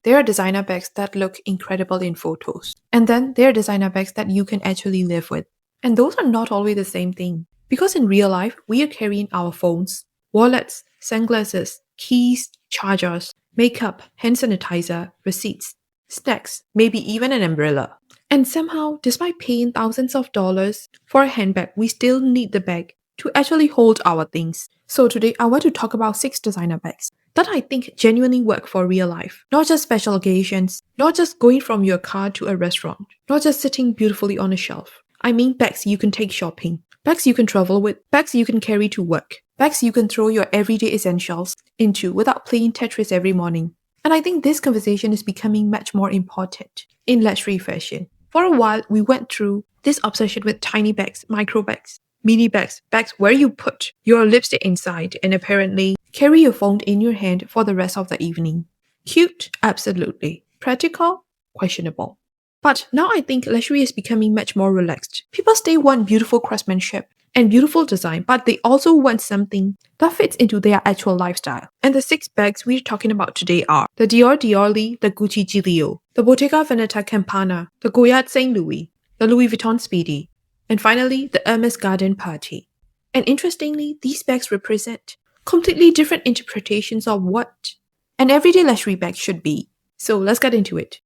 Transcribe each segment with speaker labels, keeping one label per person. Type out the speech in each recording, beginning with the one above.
Speaker 1: There are designer bags that look incredible in photos. And then there are designer bags that you can actually live with. And those are not always the same thing. Because in real life, we are carrying our phones, wallets, sunglasses, keys, chargers, makeup, hand sanitizer, receipts, snacks, maybe even an umbrella. And somehow, despite paying thousands of dollars for a handbag, we still need the bag to actually hold our things. So today, I want to talk about 6 designer bags that I think genuinely work for real life. Not just special occasions, not just going from your car to a restaurant, not just sitting beautifully on a shelf. I mean bags you can take shopping, bags you can travel with, bags you can carry to work, bags you can throw your everyday essentials into without playing Tetris every morning. And I think this conversation is becoming much more important in luxury fashion. For a while, we went through this obsession with tiny bags, micro bags, mini bags, bags where you put your lipstick inside and apparently carry your phone in your hand for the rest of the evening. Cute? Absolutely. Practical? Questionable. But now I think luxury is becoming much more relaxed. People still want beautiful craftsmanship and beautiful design, but they also want something that fits into their actual lifestyle. And the 6 bags we're talking about today are the Dior Diorly, the Gucci Giglio, the Bottega Veneta Campana, the Goyard St. Louis, the Louis Vuitton Speedy, and finally the Hermes Garden Party. And interestingly, these bags represent completely different interpretations of what an everyday luxury bag should be. So let's get into it.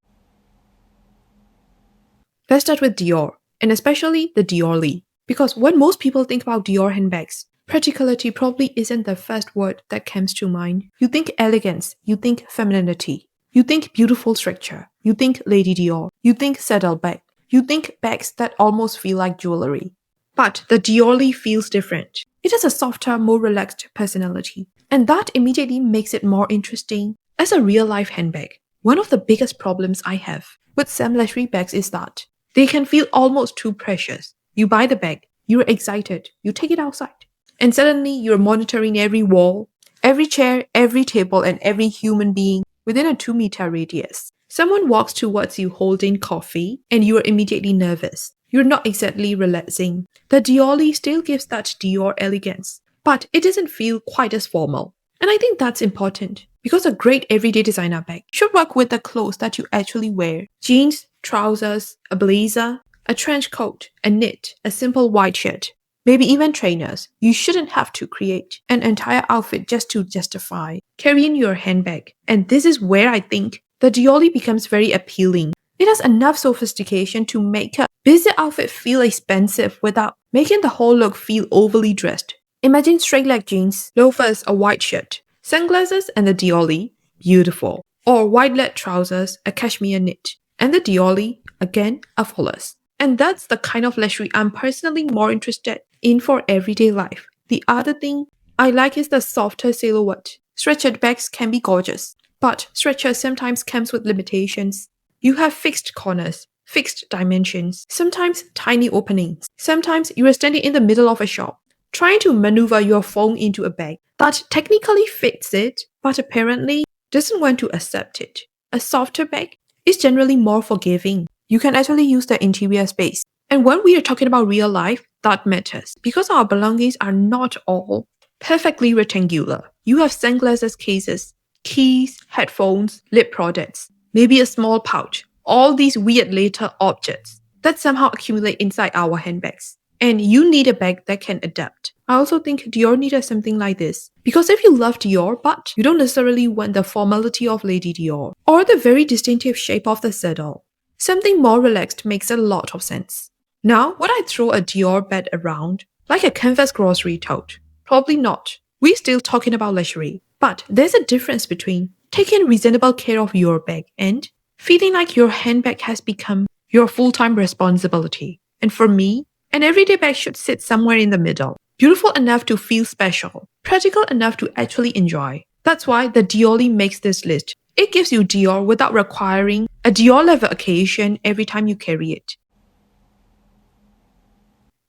Speaker 1: Let's start with Dior, and especially the Diorly. Because when most people think about Dior handbags, practicality probably isn't the first word that comes to mind. You think elegance, you think femininity, you think beautiful structure, you think Lady Dior, you think saddlebag, you think bags that almost feel like jewelry. But the Diorly feels different. It has a softer, more relaxed personality. And that immediately makes it more interesting as a real-life handbag. One of the biggest problems I have with some luxury bags is that they can feel almost too precious. You buy the bag, you're excited, you take it outside. And suddenly you're monitoring every wall, every chair, every table, and every human being within a 2-meter radius. Someone walks towards you holding coffee, and you are immediately nervous. You're not exactly relaxing. The Diorly still gives that Dior elegance, but it doesn't feel quite as formal. And I think that's important, because a great everyday designer bag should work with the clothes that you actually wear. Jeans, trousers, a blazer, a trench coat, a knit, a simple white shirt, maybe even trainers. You shouldn't have to create an entire outfit just to justify carrying your handbag. And this is where I think the Diorly becomes very appealing. It has enough sophistication to make a busy outfit feel expensive without making the whole look feel overly dressed. Imagine straight leg jeans, loafers, a white shirt, sunglasses, and the Diorly, beautiful. Or wide leg trousers, a cashmere knit, and the Diorly, again, a flawless. And that's the kind of luxury I'm personally more interested in for everyday life. The other thing I like is the softer silhouette. Stretched bags can be gorgeous, but stretcher sometimes comes with limitations. You have fixed corners, fixed dimensions, sometimes tiny openings. Sometimes you are standing in the middle of a shop, trying to maneuver your phone into a bag that technically fits it, but apparently doesn't want to accept it. A softer bag is generally more forgiving. You can actually use the interior space. And when we are talking about real life, that matters because our belongings are not all perfectly rectangular. You have sunglasses cases, keys, headphones, lip products, maybe a small pouch, all these weird little objects that somehow accumulate inside our handbags. And you need a bag that can adapt. I also think Dior needed something like this. Because if you love Dior, but you don't necessarily want the formality of Lady Dior, or the very distinctive shape of the saddle, something more relaxed makes a lot of sense. Now, would I throw a Dior bag around like a canvas grocery tote? Probably not. We're still talking about luxury. But there's a difference between taking reasonable care of your bag and feeling like your handbag has become your full-time responsibility. And for me, an everyday bag should sit somewhere in the middle. Beautiful enough to feel special, practical enough to actually enjoy. That's why the Diorly makes this list. It gives you Dior without requiring a Dior level occasion every time you carry it.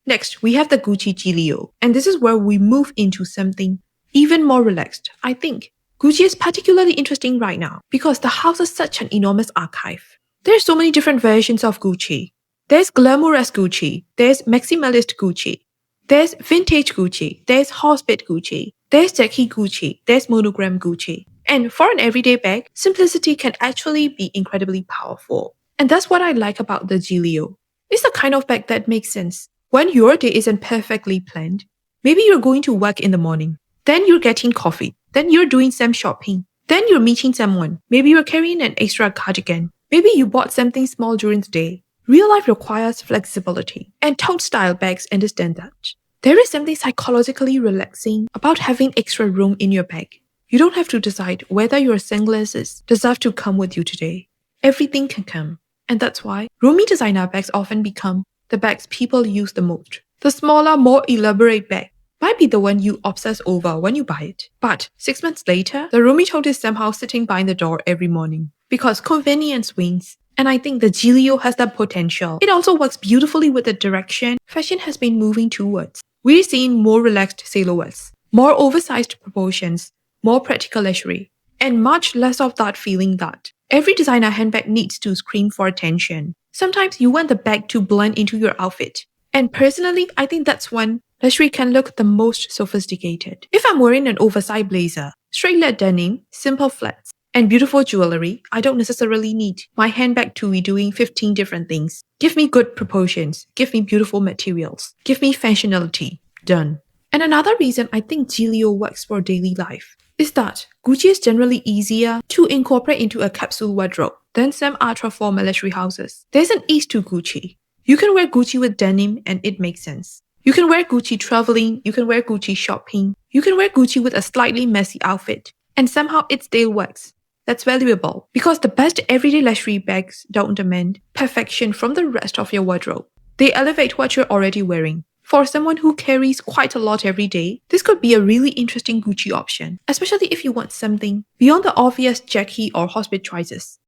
Speaker 1: Next, we have the Gucci Giglio, and this is where we move into something even more relaxed. I think Gucci is particularly interesting right now because the house is such an enormous archive. There's so many different versions of Gucci. There's glamorous Gucci, there's maximalist Gucci, there's vintage Gucci, there's horsebit Gucci, there's Jackie Gucci, there's monogram Gucci. And for an everyday bag, simplicity can actually be incredibly powerful. And that's what I like about the Giglio. It's the kind of bag that makes sense. When your day isn't perfectly planned, maybe you're going to work in the morning, then you're getting coffee, then you're doing some shopping, then you're meeting someone, maybe you're carrying an extra cardigan, maybe you bought something small during the day. Real life requires flexibility, and tote style bags understand that. There is something psychologically relaxing about having extra room in your bag. You don't have to decide whether your sunglasses deserve to come with you today. Everything can come. And that's why roomy designer bags often become the bags people use the most. The smaller, more elaborate bag might be the one you obsess over when you buy it. But 6 months later, the roomy tote is somehow sitting by the door every morning. Because convenience wins. And I think the Giglio has that potential. It also works beautifully with the direction fashion has been moving towards. We're seeing more relaxed silhouettes, more oversized proportions, more practical luxury, and much less of that feeling that every designer handbag needs to scream for attention. Sometimes you want the bag to blend into your outfit. And personally, I think that's when luxury can look the most sophisticated. If I'm wearing an oversized blazer, straight-leg denim, simple flats, and beautiful jewelry, I don't necessarily need my handbag to be doing 15 different things. Give me good proportions, give me beautiful materials, give me functionality. Done. And another reason I think Giglio works for daily life is that Gucci is generally easier to incorporate into a capsule wardrobe than some ultra-formal luxury houses. There's an ease to Gucci. You can wear Gucci with denim and it makes sense. You can wear Gucci traveling, you can wear Gucci shopping, you can wear Gucci with a slightly messy outfit, and somehow it still works. That's valuable because the best everyday luxury bags don't demand perfection from the rest of your wardrobe. They elevate what you're already wearing. For someone who carries quite a lot every day, this could be a really interesting Gucci option, especially if you want something beyond the obvious Jackie or hospital choices.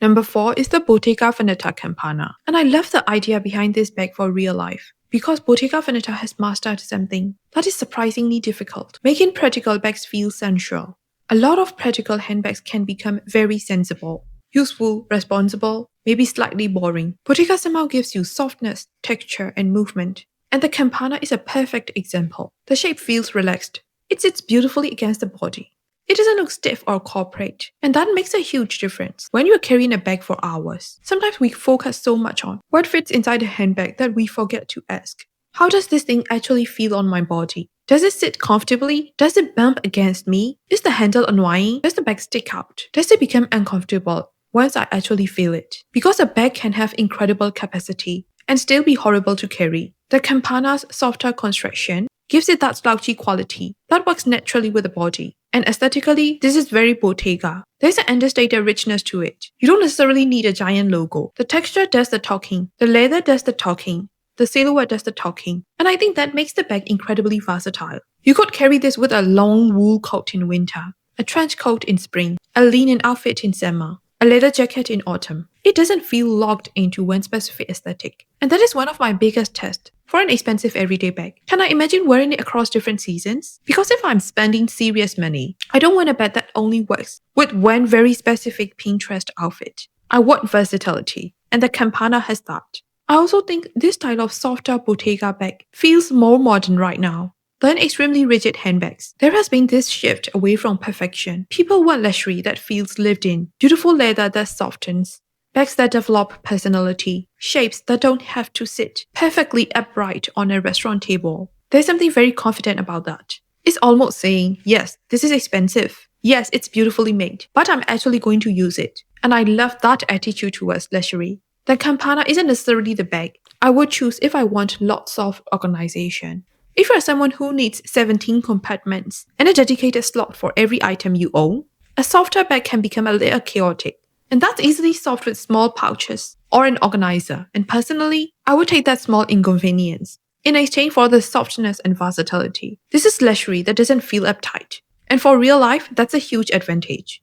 Speaker 1: Number 4 is the Bottega Veneta Campana. And I love the idea behind this bag for real life, because Bottega Veneta has mastered something that is surprisingly difficult, making practical bags feel sensual. A lot of practical handbags can become very sensible, useful, responsible, maybe slightly boring. Bottega somehow gives you softness, texture, and movement. And the Campana is a perfect example. The shape feels relaxed. It sits beautifully against the body. It doesn't look stiff or corporate, and that makes a huge difference when you're carrying a bag for hours. Sometimes we focus so much on what fits inside a handbag that we forget to ask, how does this thing actually feel on my body? Does it sit comfortably? Does it bump against me? Is the handle annoying? Does the bag stick out? Does it become uncomfortable once I actually feel it? Because a bag can have incredible capacity and still be horrible to carry. The Campana's softer construction gives it that slouchy quality that works naturally with the body. And aesthetically, this is very Bottega. There's an understated richness to it. You don't necessarily need a giant logo. The texture does the talking. The leather does the talking. The silhouette does the talking. And I think that makes the bag incredibly versatile. You could carry this with a long wool coat in winter, a trench coat in spring, a linen outfit in summer, a leather jacket in autumn. It doesn't feel locked into one specific aesthetic. And that is one of my biggest tests for an expensive everyday bag. Can I imagine wearing it across different seasons? Because if I'm spending serious money, I don't want a bag that only works with one very specific Pinterest outfit. I want versatility, and the Campana has that. I also think this style of softer Bottega bag feels more modern right now than extremely rigid handbags. There has been this shift away from perfection. People want luxury that feels lived in, beautiful leather that softens, bags that develop personality, shapes that don't have to sit perfectly upright on a restaurant table. There's something very confident about that. It's almost saying, yes, this is expensive. Yes, it's beautifully made, but I'm actually going to use it. And I love that attitude towards luxury. The Campana isn't necessarily the bag I would choose if I want lots of organization. If you're someone who needs 17 compartments and a dedicated slot for every item you own, a softer bag can become a little chaotic. And that's easily solved with small pouches or an organizer. And personally, I would take that small inconvenience in exchange for the softness and versatility. This is luxury that doesn't feel uptight. And for real life, that's a huge advantage.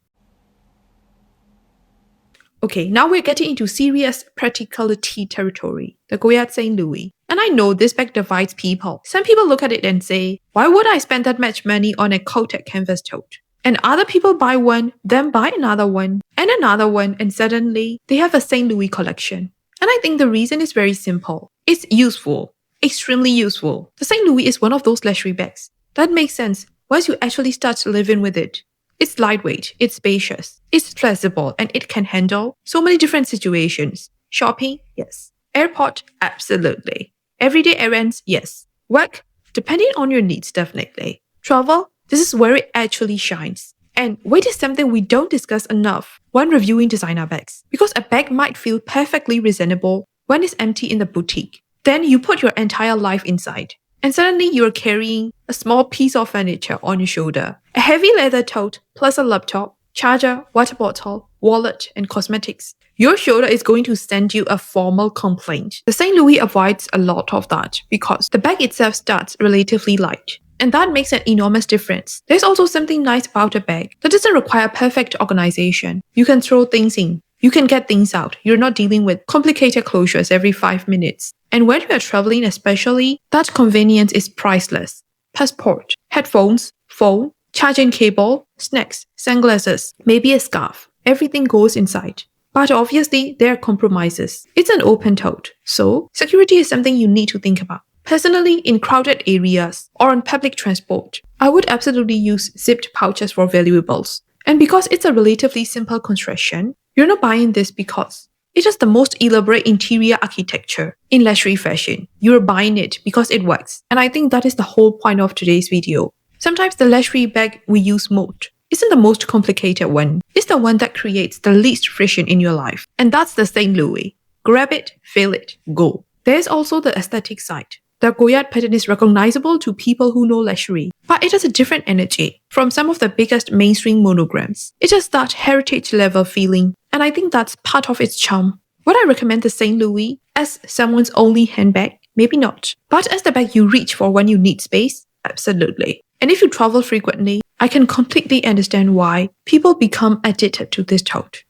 Speaker 1: Okay, now we're getting into serious practicality territory, the Goyard St. Louis. And I know this bag divides people. Some people look at it and say, why would I spend that much money on a coated canvas tote? And other people buy one, then buy another one, and suddenly they have a St. Louis collection. And I think the reason is very simple. It's useful, extremely useful. The St. Louis is one of those luxury bags that makes sense once you actually start living with it. It's lightweight, it's spacious, it's flexible, and it can handle so many different situations. Shopping? Yes. Airport? Absolutely. Everyday errands? Yes. Work? Depending on your needs, definitely. Travel? This is where it actually shines. And weight is something we don't discuss enough when reviewing designer bags. Because a bag might feel perfectly reasonable when it's empty in the boutique. Then you put your entire life inside. And suddenly you're carrying a small piece of furniture on your shoulder. A heavy leather tote plus a laptop, charger, water bottle, wallet, and cosmetics. Your shoulder is going to send you a formal complaint. The St. Louis avoids a lot of that because the bag itself starts relatively light. And that makes an enormous difference. There's also something nice about a bag that doesn't require perfect organization. You can throw things in. You can get things out. You're not dealing with complicated closures every 5 minutes. And when you are traveling especially, that convenience is priceless. Passport, headphones, phone, charging cable, snacks, sunglasses, maybe a scarf. Everything goes inside. But obviously, there are compromises. It's an open tote, so security is something you need to think about. Personally, in crowded areas or on public transport, I would absolutely use zipped pouches for valuables. And because it's a relatively simple construction, you're not buying this because it has the most elaborate interior architecture in luxury fashion. You're buying it because it works. And I think that is the whole point of today's video. Sometimes the luxury bag we use most isn't the most complicated one. It's the one that creates the least friction in your life. And that's the St. Louis. Grab it, feel it, go. There's also the aesthetic side. The Goyard pattern is recognizable to people who know luxury, but it has a different energy from some of the biggest mainstream monograms. It has that heritage level feeling, and I think that's part of its charm. Would I recommend the St. Louis as someone's only handbag? Maybe not. But as the bag you reach for when you need space? Absolutely. And if you travel frequently, I can completely understand why people become addicted to this tote.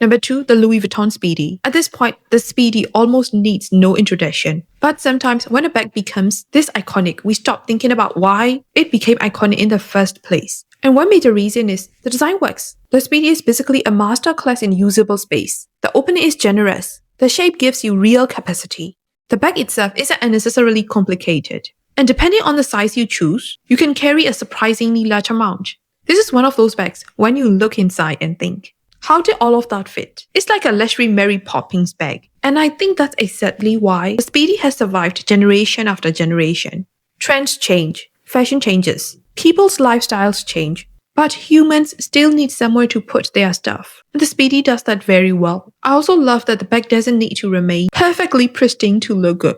Speaker 1: Number 2, the Louis Vuitton Speedy. At this point, the Speedy almost needs no introduction. But sometimes when a bag becomes this iconic, we stop thinking about why it became iconic in the first place. And one major reason is the design works. The Speedy is basically a masterclass in usable space. The opening is generous. The shape gives you real capacity. The bag itself isn't unnecessarily complicated. And depending on the size you choose, you can carry a surprisingly large amount. This is one of those bags when you look inside and think, how did all of that fit? It's like a luxury Mary Poppins bag. And I think that's exactly why the Speedy has survived generation after generation. Trends change, fashion changes, people's lifestyles change, but humans still need somewhere to put their stuff. And the Speedy does that very well. I also love that the bag doesn't need to remain perfectly pristine to look good.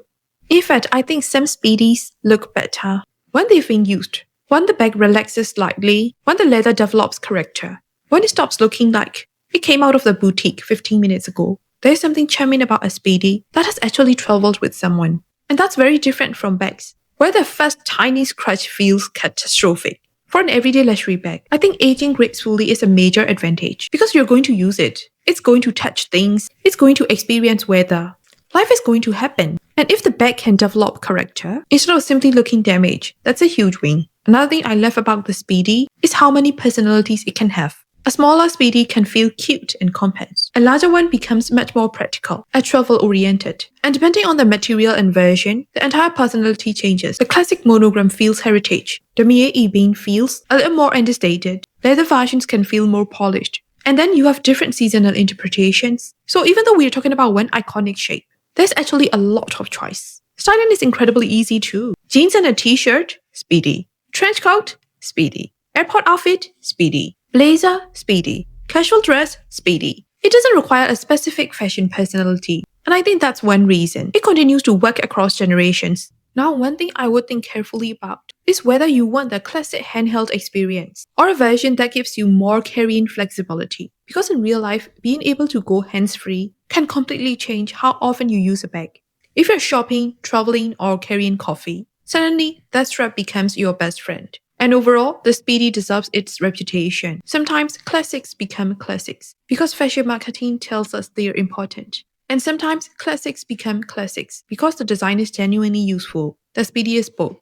Speaker 1: In fact, I think some Speedies look better when they've been used, when the bag relaxes slightly, when the leather develops character, when it stops looking like it came out of the boutique 15 minutes ago. There's something charming about a Speedy that has actually traveled with someone. And that's very different from bags, where the first tiny scratch feels catastrophic. For an everyday luxury bag, I think aging gracefully is a major advantage because you're going to use it. It's going to touch things. It's going to experience weather. Life is going to happen. And if the bag can develop character, instead of simply looking damaged, that's a huge win. Another thing I love about the Speedy is how many personalities it can have. A smaller Speedy can feel cute and compact. A larger one becomes much more practical and travel-oriented. And depending on the material and version, the entire personality changes. The classic monogram feels heritage. The Mie bean feels a little more understated. Leather versions can feel more polished. And then you have different seasonal interpretations. So even though we're talking about one iconic shape, there's actually a lot of choice. Styling is incredibly easy too. Jeans and a t-shirt? Speedy. Trench coat? Speedy. Airport outfit? Speedy. Blazer? Speedy. Casual dress? Speedy. It doesn't require a specific fashion personality. And I think that's one reason it continues to work across generations. Now, one thing I would think carefully about is whether you want the classic handheld experience or a version that gives you more carrying flexibility. Because in real life, being able to go hands-free can completely change how often you use a bag. If you're shopping, traveling, or carrying coffee, suddenly that strap becomes your best friend. And overall, the Speedy deserves its reputation. Sometimes classics become classics because fashion marketing tells us they're important. And sometimes classics become classics because the design is genuinely useful. The Speedy is both.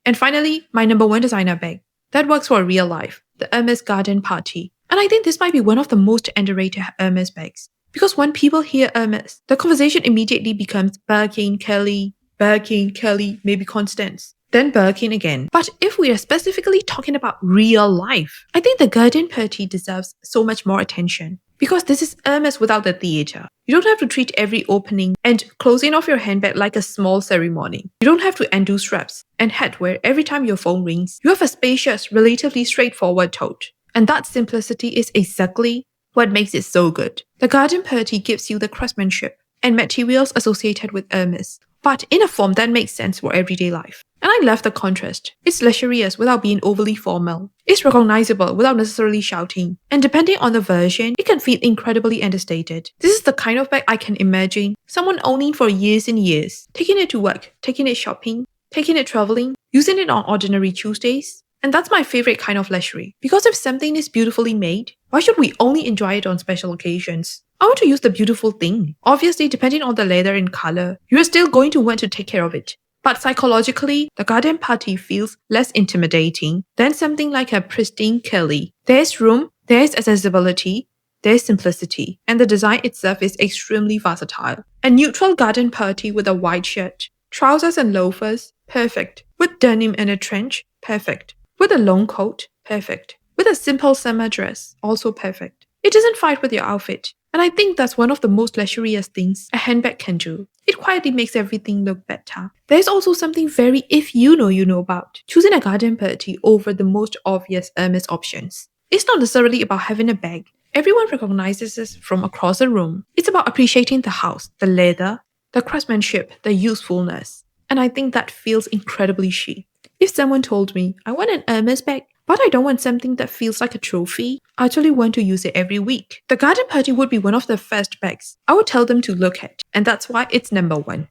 Speaker 1: And finally, my number 1 designer bag. That works for real life, the Hermes Garden Party. And I think this might be one of the most underrated Hermes bags. Because when people hear Hermes, the conversation immediately becomes Birkin, Kelly, Birkin, Kelly, maybe Constance. Then Birkin again. But if we are specifically talking about real life, I think the garden party deserves so much more attention. Because this is Hermes without the theater. You don't have to treat every opening and closing of your handbag like a small ceremony. You don't have to undo straps and headwear every time your phone rings. You have a spacious, relatively straightforward tote. And that simplicity is exactly what makes it so good. The garden party gives you the craftsmanship and materials associated with Hermes, but in a form that makes sense for everyday life. And I love the contrast. It's luxurious without being overly formal. It's recognizable without necessarily shouting. And depending on the version, it can feel incredibly understated. This is the kind of bag I can imagine someone owning for years and years. Taking it to work, taking it shopping, taking it traveling, using it on ordinary Tuesdays. And that's my favorite kind of luxury. Because if something is beautifully made, why should we only enjoy it on special occasions? I want to use the beautiful thing. Obviously, depending on the leather and color, you're still going to want to take care of it. But psychologically, the garden party feels less intimidating than something like a pristine Kelly. There's room, there's accessibility, there's simplicity, and the design itself is extremely versatile. A neutral garden party with a white shirt, trousers and loafers, perfect. With denim and a trench, perfect. With a long coat, perfect. With a simple summer dress, also perfect. It doesn't fight with your outfit. And I think that's one of the most luxurious things a handbag can do. It quietly makes everything look better. There's also something very if you know about choosing a garden party over the most obvious Hermes options. It's not necessarily about having a bag. Everyone recognizes this from across the room. It's about appreciating the house, the leather, the craftsmanship, the usefulness. And I think that feels incredibly chic. If someone told me, I want an Hermes bag, but I don't want something that feels like a trophy, I actually want to use it every week. The garden party would be one of the first bags I would tell them to look at, and that's why it's number 1.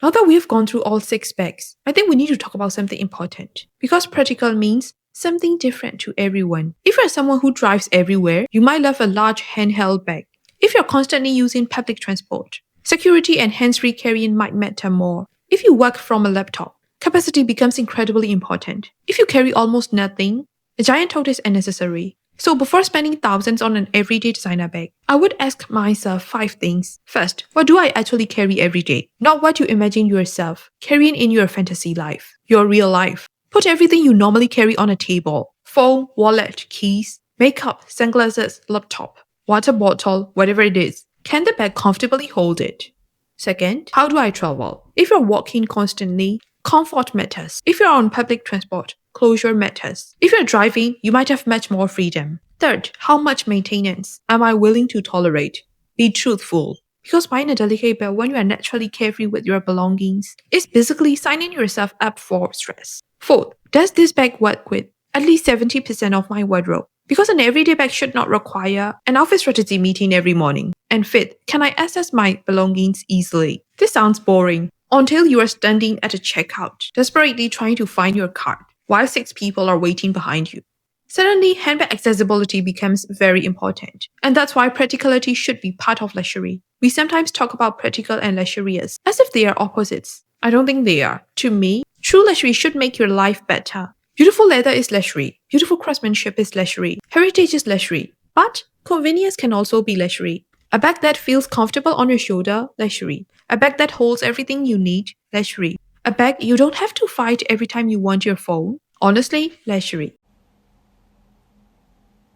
Speaker 1: Now that we've gone through all 6 bags, I think we need to talk about something important. Because practical means something different to everyone. If you're someone who drives everywhere, you might love a large handheld bag. If you're constantly using public transport, security and hands-free carrying might matter more. If you work from a laptop, capacity becomes incredibly important. If you carry almost nothing, a giant tote is unnecessary. So before spending thousands on an everyday designer bag, I would ask myself 5 things. First, what do I actually carry every day? Not what you imagine yourself carrying in your fantasy life, your real life. Put everything you normally carry on a table. Phone, wallet, keys, makeup, sunglasses, laptop, water bottle, whatever it is. Can the bag comfortably hold it? Second, how do I travel? If you're walking constantly, comfort matters. If you're on public transport, closure matters. If you're driving, you might have much more freedom. Third, how much maintenance am I willing to tolerate? Be truthful. Because buying a delicate bag when you are naturally carefree with your belongings is basically signing yourself up for stress. Fourth, does this bag work with at least 70% of my wardrobe? Because an everyday bag should not require an office strategy meeting every morning. And fifth, can I access my belongings easily? This sounds boring until you are standing at a checkout, desperately trying to find your card, while 6 people are waiting behind you. Suddenly, handbag accessibility becomes very important. And that's why practicality should be part of luxury. We sometimes talk about practical and luxurious as if they are opposites. I don't think they are. To me, true luxury should make your life better. Beautiful leather is luxury. Beautiful craftsmanship is luxury. Heritage is luxury. But convenience can also be luxury. A bag that feels comfortable on your shoulder, luxury. A bag that holds everything you need, luxury. A bag you don't have to fight every time you want your phone, honestly, luxury.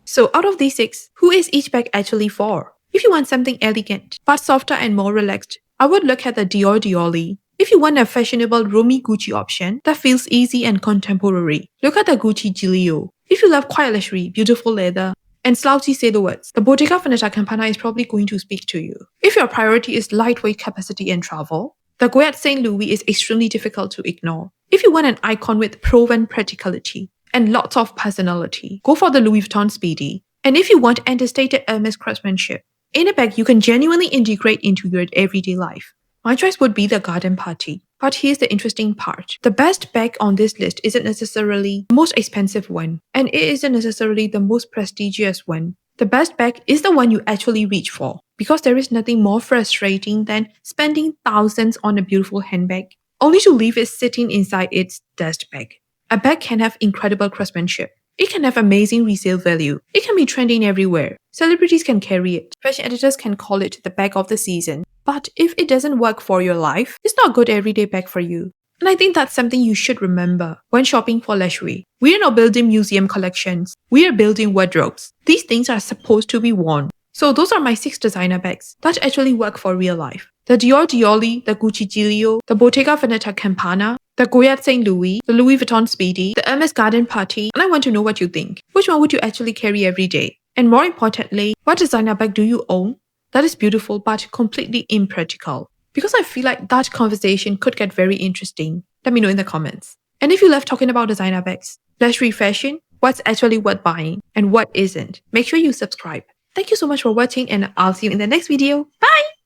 Speaker 1: So out of these 6, who is each bag actually for? If you want something elegant, but softer and more relaxed, I would look at the Dior Diorly. If you want a fashionable roomy Gucci option that feels easy and contemporary, look at the Gucci Giglio. If you love quiet luxury, beautiful leather, and slouchy silhouettes, the Bottega Veneta Campana is probably going to speak to you. If your priority is lightweight capacity and travel, the Goyard St. Louis is extremely difficult to ignore. If you want an icon with proven practicality and lots of personality, go for the Louis Vuitton Speedy. And if you want understated Hermes craftsmanship, in a bag you can genuinely integrate into your everyday life, my choice would be the garden party. But here's the interesting part. The best bag on this list isn't necessarily the most expensive one, and it isn't necessarily the most prestigious one. The best bag is the one you actually reach for, because there is nothing more frustrating than spending thousands on a beautiful handbag, only to leave it sitting inside its dust bag. A bag can have incredible craftsmanship. It can have amazing resale value. It can be trending everywhere. Celebrities can carry it. Fashion editors can call it the bag of the season. But if it doesn't work for your life, it's not a good everyday bag for you. And I think that's something you should remember when shopping for luxury. We are not building museum collections. We are building wardrobes. These things are supposed to be worn. So those are my 6 designer bags that actually work for real life. The Dior Diorly, the Gucci Giglio, the Bottega Veneta Campana, the Goyard St. Louis, the Louis Vuitton Speedy, the Hermes Garden Party, and I want to know what you think. Which one would you actually carry every day? And more importantly, what designer bag do you own that is beautiful but completely impractical? Because I feel like that conversation could get very interesting. Let me know in the comments. And if you love talking about designer bags, luxury fashion, what's actually worth buying and what isn't, make sure you subscribe. Thank you so much for watching and I'll see you in the next video. Bye!